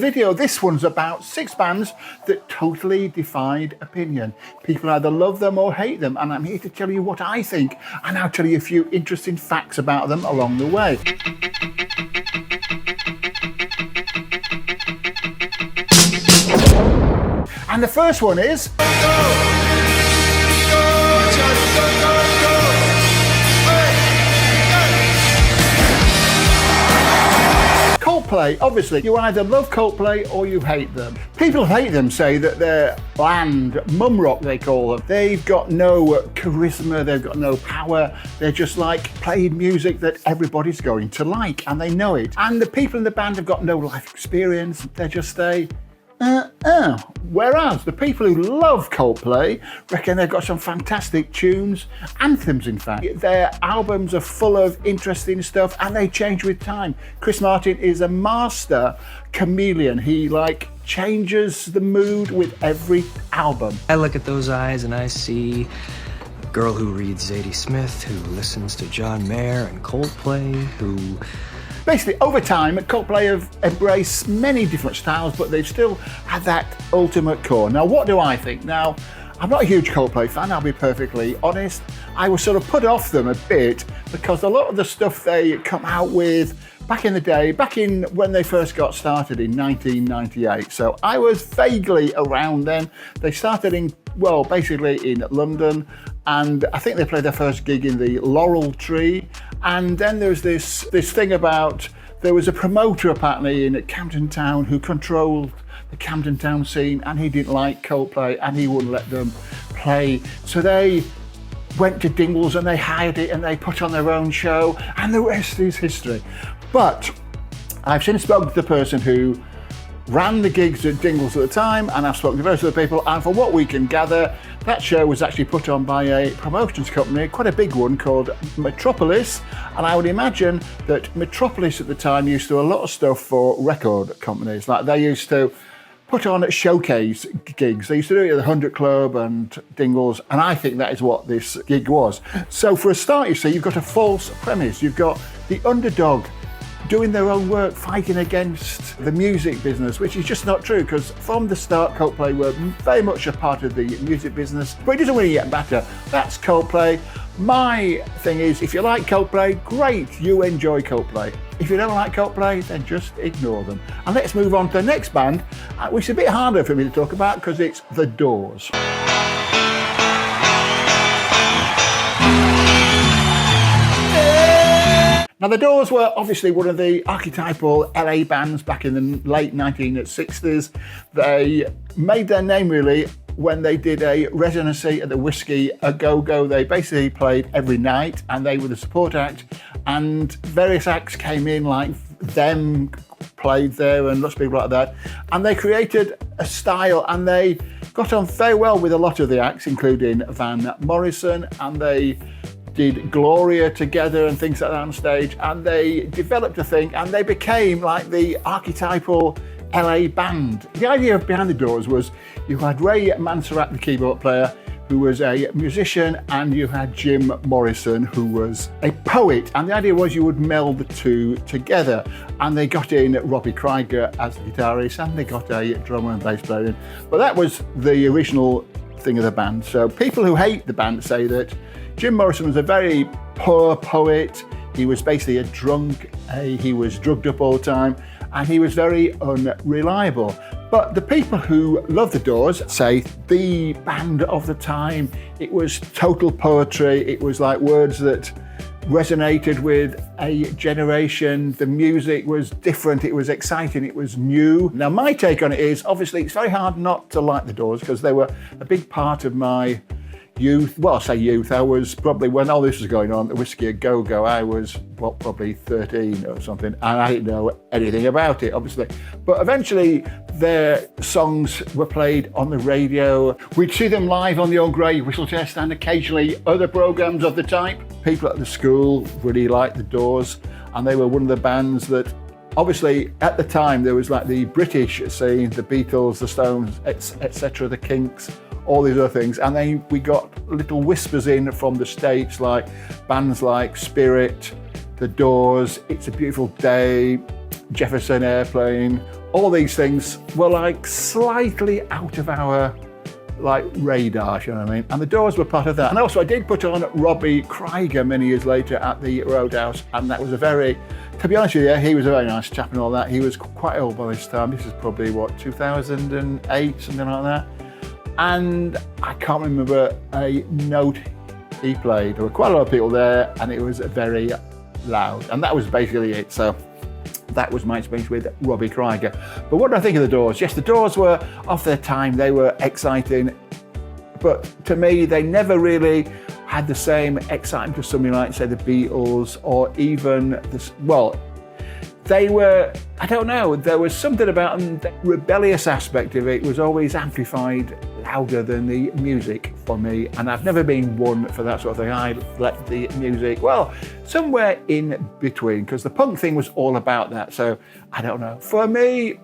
video. This one's about 6 bands that totally defied opinion. People either love them or hate them, and I'm here to tell you what I think, and I'll tell you a few interesting facts about them along the way. And the first one is... Coldplay. Obviously, you either love Coldplay or you hate them. People who hate them say that they're bland, mum rock they call them. They've got no charisma, they've got no power. They're just like playing music that everybody's going to like, and they know it. And the people in the band have got no life experience. They're just Whereas the people who love Coldplay reckon they've got some fantastic tunes, anthems in fact. Their albums are full of interesting stuff and they change with time. Chris Martin is a master chameleon. He changes the mood with every album. I look at those eyes and I see a girl who reads Zadie Smith, who listens to John Mayer and Coldplay, who... Basically, over time, Coldplay have embraced many different styles, but they've still had that ultimate core. Now, what do I think? Now, I'm not a huge Coldplay fan, I'll be perfectly honest. I was sort of put off them a bit because a lot of the stuff they come out with back in the day, back in when they first got started in 1998. So I was vaguely around then. They started basically in London, and I think they played their first gig in the Laurel Tree. And then there's this thing about, there was a promoter apparently in Camden Town who controlled the Camden Town scene, and he didn't like Coldplay and he wouldn't let them play. So they went to Dingwalls and they hired it and they put on their own show, and the rest is history. But I've since spoken to the person who ran the gigs at Dingwalls at the time, and I've spoken to various other people, and from what we can gather, that show was actually put on by a promotions company, quite a big one, called Metropolis, and I would imagine that Metropolis at the time used to do a lot of stuff for record companies. Like they used to put on showcase gigs. They used to do it at the 100 Club and Dingwalls, and I think that is what this gig was. So for a start, you see, you've got a false premise. You've got the underdog doing their own work, fighting against the music business, which is just not true, because from the start, Coldplay were very much a part of the music business, but it doesn't really get better. That's Coldplay. My thing is, if you like Coldplay, great, you enjoy Coldplay. If you don't like Coldplay, then just ignore them. And let's move on to the next band, which is a bit harder for me to talk about because it's The Doors. Now, The Doors were obviously one of the archetypal LA bands back in the late 1960s. They made their name really when they did a residency at the Whiskey A Go-Go. They basically played every night and they were the support act, and various acts came in, like them played there and lots of people like that. And they created a style and they got on very well with a lot of the acts, including Van Morrison, and they did Gloria together and things like that on stage, and they developed a thing and they became like the archetypal LA band. The idea behind The Doors was you had Ray Manzarek, the keyboard player, who was a musician, and you had Jim Morrison, who was a poet, and the idea was you would meld the two together. And they got in Robbie Krieger as the guitarist, and they got a drummer and bass player in. But that was the original thing of the band. So people who hate the band say that Jim Morrison was a very poor poet. He was basically a drunk. He was drugged up all the time, and he was very unreliable. But the people who love The Doors say the band of the time. It was total poetry. It was like words that resonated with a generation. The music was different. It was exciting. It was new. Now, my take on it is, obviously, it's very hard not to like The Doors because they were a big part of my youth. Well, I say youth, I was probably, when all this was going on, the Whiskey A Go-Go, I was probably 13 or something, and I didn't know anything about it, obviously. But eventually their songs were played on the radio. We'd see them live on the Old Grey Whistle Test and occasionally other programmes of the type. People at the school really liked The Doors, and they were one of the bands that, obviously at the time, there was like the British scene, the Beatles, the Stones, etc., the Kinks, all these other things, and then we got little whispers in from the States, like bands like Spirit, The Doors, It's a Beautiful Day, Jefferson Airplane, all these things were like slightly out of our like radar, you know what I mean? And the Doors were part of that. And also I did put on Robbie Krieger many years later at the Roadhouse, and that was to be honest with you, he was a very nice chap and all that. He was quite old by this time. This is probably, 2008, something like that. And I can't remember a note he played. There were quite a lot of people there, and it was very loud. And that was basically it. So that was my experience with Robbie Krieger. But what do I think of the Doors? Yes, the Doors were of their time. They were exciting. But to me, they never really had the same excitement as something like, say, the Beatles or even they were, I don't know, there was something about them, the rebellious aspect of it was always amplified louder than the music for me, and I've never been one for that sort of thing. I let the music, somewhere in between, because the punk thing was all about that, so I don't know. For me,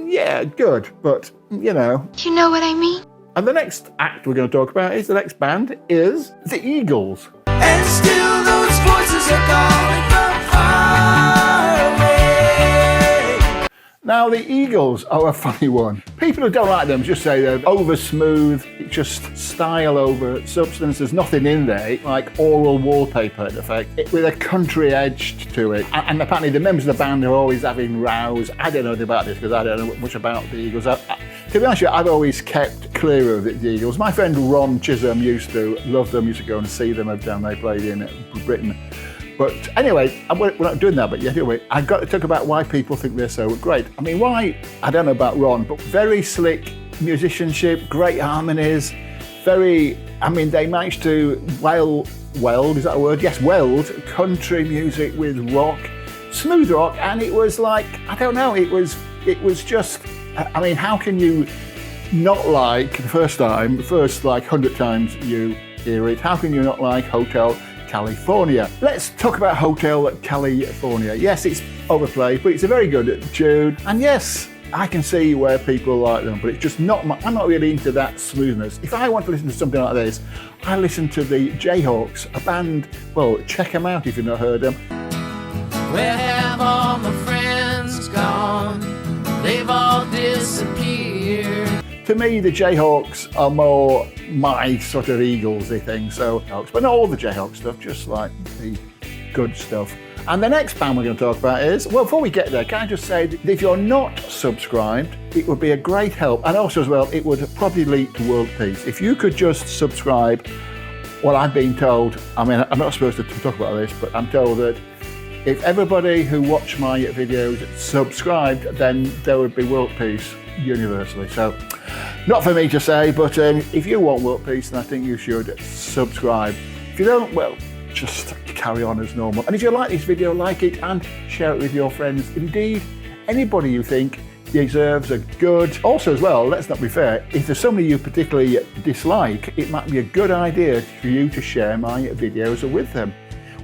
yeah, good, but you know. You know what I mean? And the next act we're going to talk about is the next band is the Eagles. And still those voices are calling from far away. Now, the Eagles are a funny one. People who don't like them just say they're over smooth, just style over substance. There's nothing in there, like oral wallpaper in effect, with a country edge to it. And apparently the members of the band are always having rows. I don't know anything about this because I don't know much about the Eagles. To be honest with you, I've always kept clear of the Eagles. My friend Ron Chisholm used to love them, used to go and see them every time they played in Britain. But anyway, we're not doing that, but yeah, anyway, I've got to talk about why people think they're so great. I mean, why, I don't know about Ron, but very slick musicianship, great harmonies, they managed to weld, is that a word? Yes, weld country music with rock, smooth rock, and it was like, I don't know, it was just, I mean, how can you not like the first 100 times you hear it, how can you not like Hotel California? Let's talk about Hotel California. Yes, it's overplayed, but it's a very good tune. And yes, I can see where people like them, but it's just not I'm not really into that smoothness. If I want to listen to something like this, I listen to the Jayhawks, a band, check them out if you've not heard them. Where have all my friends gone? They've all disappeared. To me, the Jayhawks are more my sort of Eagles-y thing, but not all the Jayhawk stuff, just like the good stuff. And the next band we're going to talk about is, before we get there, can I just say that if you're not subscribed, it would be a great help. And also as well, it would probably lead to world peace. If you could just subscribe, I've been told, I'm not supposed to talk about this, but I'm told that if everybody who watched my videos subscribed, then there would be world peace universally. So, not for me to say, but if you want world peace, then I think you should subscribe. If you don't, just carry on as normal. And if you like this video, like it and share it with your friends. Indeed, anybody you think deserves a good. Also as well, let's not be fair, if there's somebody you particularly dislike, it might be a good idea for you to share my videos with them.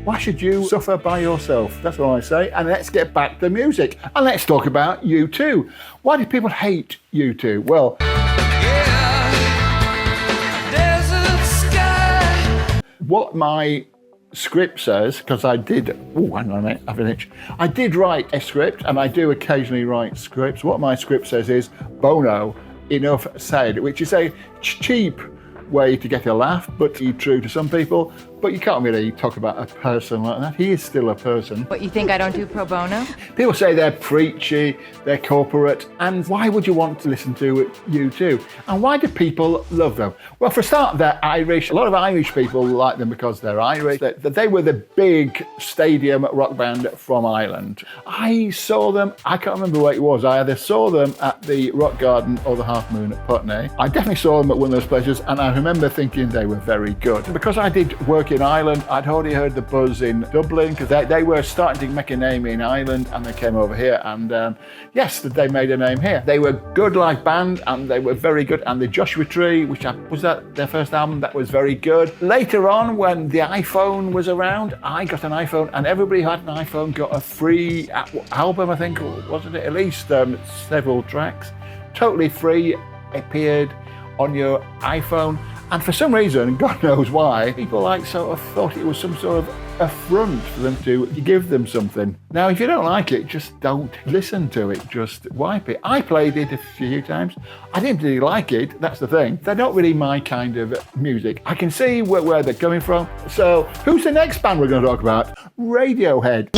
Why should you suffer by yourself? That's what I say. And let's get back to music. And let's talk about U2. Why do people hate U2? Well, what my script says, because I did, hang on a minute, I have an itch. I did write a script, and I do occasionally write scripts. What my script says is, Bono, enough said, which is a cheap way to get a laugh, but true to some people. But you can't really talk about a person like that. He is still a person. What, you think I don't do pro bono? People say they're preachy, they're corporate, and why would you want to listen to U2? And why do people love them? Well, for a start, they're Irish. A lot of Irish people like them because they're Irish. They were the big stadium rock band from Ireland. I saw them, I can't remember where it was. I either saw them at the Rock Garden or the Half Moon at Putney. I definitely saw them at one of those places, and I remember thinking they were very good. Because I did work in Ireland, I'd already heard the buzz in Dublin, because they were starting to make a name in Ireland, and they came over here, and yes, they made a name here. They were good live band, and they were very good, and the Joshua Tree, was that their first album? That was very good. Later on, when the iPhone was around, I got an iPhone, and everybody who had an iPhone got a free album, I think, wasn't it? At least several tracks. Totally free, appeared on your iPhone. And for some reason, God knows why, people like sort of thought it was some sort of affront for them to give them something. Now, if you don't like it, just don't listen to it, just wipe it. I played it a few times. I didn't really like it, that's the thing. They're not really my kind of music. I can see where they're coming from. So, who's the next band we're going to talk about? Radiohead.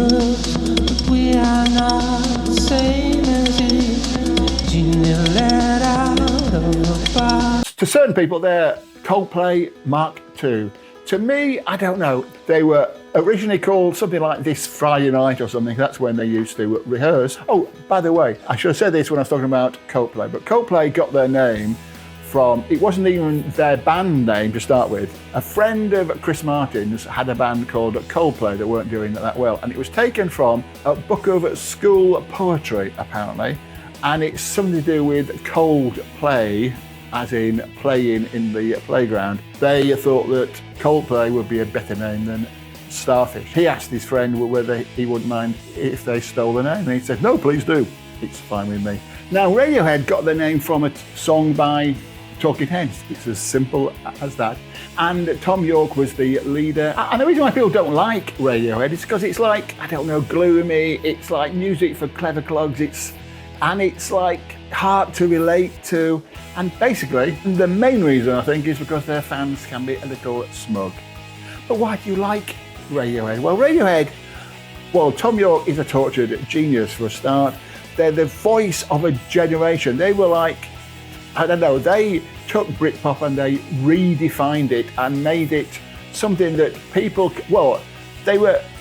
We are not the same as if you never let out of the box. To certain people, they're Coldplay Mark II. To me, I don't know. They were originally called something like This Friday Night or something. That's when they used to rehearse. Oh, by the way, I should have said this when I was talking about Coldplay, but Coldplay got their name from, it wasn't even their band name to start with. A friend of Chris Martin's had a band called Coldplay that weren't doing that well, and it was taken from a book of school poetry, apparently, and it's something to do with cold play, as in playing in the playground. They thought that Coldplay would be a better name than Starfish. He asked his friend whether he wouldn't mind if they stole the name, and he said, no, please do. It's fine with me. Now, Radiohead got their name from a song by Talking Heads. It's as simple as that. And Thom Yorke was the leader. And the reason why people don't like Radiohead is because it's like, I don't know, gloomy. It's like music for clever clogs. It's like hard to relate to. And basically, the main reason I think is because their fans can be a little smug. But why do you like Radiohead? Well, Thom Yorke is a tortured genius for a start. They're the voice of a generation. They were like, I don't know, they took Britpop and they redefined it and made it something that people,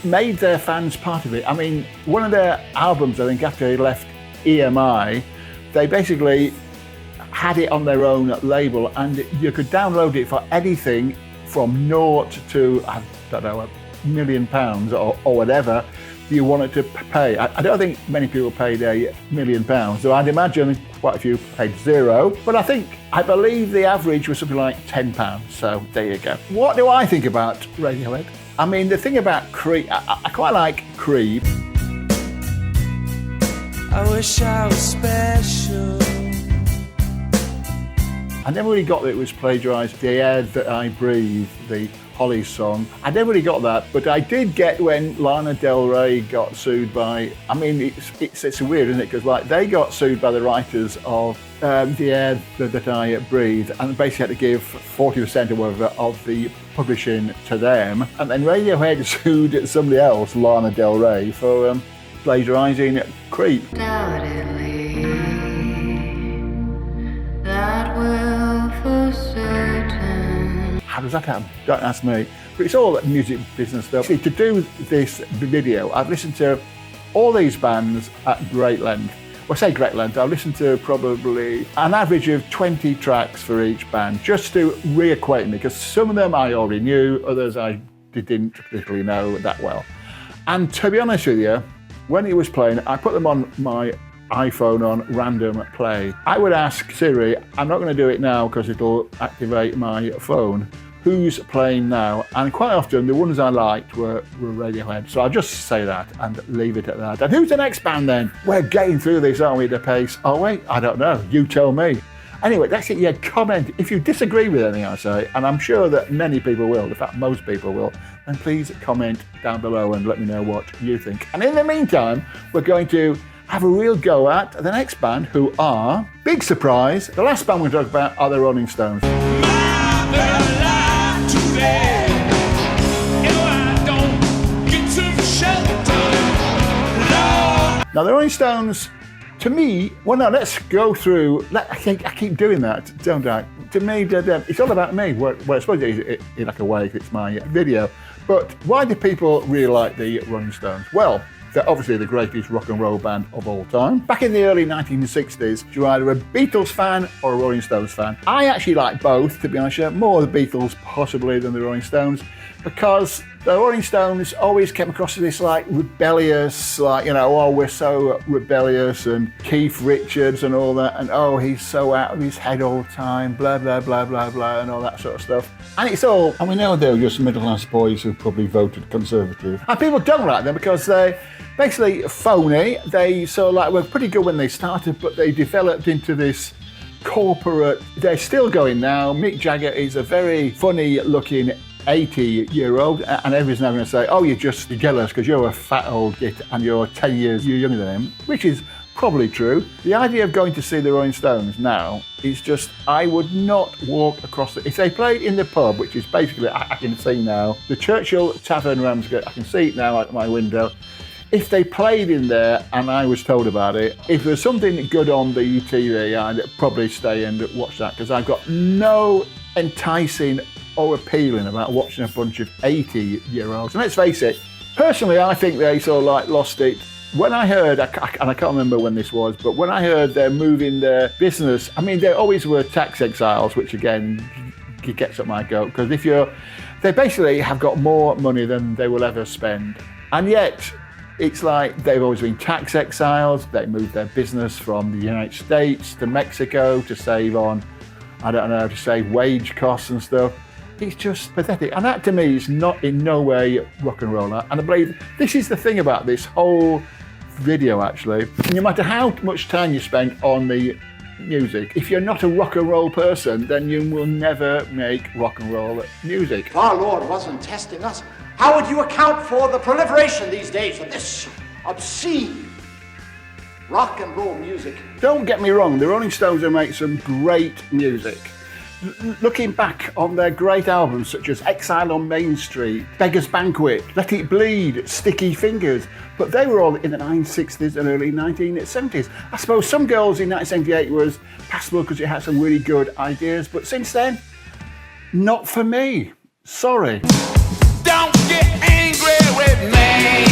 made their fans part of it. I mean, one of their albums, I think, after they left EMI, they basically had it on their own label, and you could download it for anything from naught to, I don't know, £1 million or whatever you wanted to pay. I don't think many people paid £1 million, so I'd imagine quite a few paid zero, but I believe the average was something like £10, so there you go. What do I think about Radiohead? I mean, the thing about Creep, I quite like Creep. I wish I was special. I never really got that it was plagiarised. The Air That I Breathe, the Holly song. I never really got that, but I did get when Lana Del Rey got sued by, I mean, it's weird, isn't it? Because like they got sued by the writers of The Air That I Breathe, and basically had to give 40% or whatever of the publishing to them. And then Radiohead sued somebody else, Lana Del Rey, for plagiarising Creep. Undoubtedly, that will for certain. How does that happen? Don't ask me. But it's all music business stuff. To do this video, I've listened to all these bands at great length. Well, I say great length, I've listened to probably an average of 20 tracks for each band, just to reacquaint me, because some of them I already knew, others I didn't particularly know that well. And to be honest with you, when it was playing, I put them on my iPhone on random play. I would ask Siri, I'm not going to do it now because it'll activate my phone, who's playing now? And quite often the ones I liked were Radiohead. So I'll just say that and leave it at that. And who's the next band then? We're getting through this, aren't we, at a pace? Are we? I don't know. You tell me. Anyway, that's it. Yeah, comment if you disagree with anything I say, and I'm sure that many people will, in fact most people will, then please comment down below and let me know what you think. And in the meantime, we're going to have a real go at the next band, who are, big surprise, the last band we're going to talk about are the Rolling Stones. Now the Rolling Stones, to me, well no, let's go through, I keep doing that, don't I? To me, it's all about me. Well, I suppose it is in like a way, it's my video. But why do people really like the Rolling Stones? Well, they're obviously the greatest rock and roll band of all time. Back in the early 1960s, you're either a Beatles fan or a Rolling Stones fan. I actually like both, to be honest, more the Beatles possibly than the Rolling Stones, because the Rolling Stones always came across as this like rebellious, like, you know, oh, we're so rebellious, and Keith Richards and all that, and oh, he's so out of his head all the time, blah, blah, blah, blah, blah, and all that sort of stuff. And it's all, and we know they're just middle-class boys who probably voted Conservative. And people don't like them because they're basically phony. They sort of like were pretty good when they started, but they developed into this corporate. They're still going now. Mick Jagger is a very funny looking 80-year-old, and everyone's now going to say, oh, you're just jealous because you're a fat old git and you're 10 years younger than him, which is probably true. The idea of going to see the Rolling Stones now is just, I would not walk across if they played in the pub, which is basically, I can see now, the Churchill Tavern, Ramsgate, I can see it now out my window. If they played in there and I was told about it, if there's something good on the TV, I'd probably stay and watch that, because I've got no enticing or appealing about watching a bunch of 80-year-olds. And let's face it, personally, I think they sort of like lost it. When I heard, and I can't remember when this was, but when I heard they're moving their business, I mean, they always were tax exiles, which again gets up my goat, because they basically have got more money than they will ever spend. And yet, it's like they've always been tax exiles. They moved their business from the United States to Mexico to save on, I don't know, to save wage costs and stuff. It's just pathetic. And that to me is not in no way rock and roll. And I believe this is the thing about this whole video actually. No matter how much time you spend on the music, if you're not a rock and roll person, then you will never make rock and roll music. If our Lord wasn't testing us, how would you account for the proliferation these days of this obscene rock and roll music? Don't get me wrong, the Rolling Stones have made some great music. Looking back on their great albums such as Exile on Main Street, Beggar's Banquet, Let It Bleed, Sticky Fingers, but they were all in the 1960s and early 1970s. I suppose Some Girls in 1978 was passable because it had some really good ideas, but since then, not for me. Sorry. Don't get angry with me.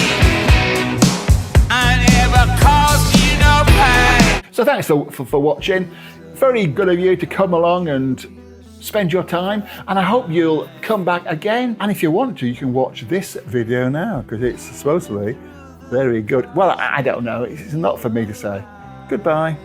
I never caused you no pain. So thanks for watching. Very good of you to come along and spend your time, and I hope you'll come back again. And if you want to, you can watch this video now, because it's supposedly very good. Well, I don't know. It's not for me to say. Goodbye.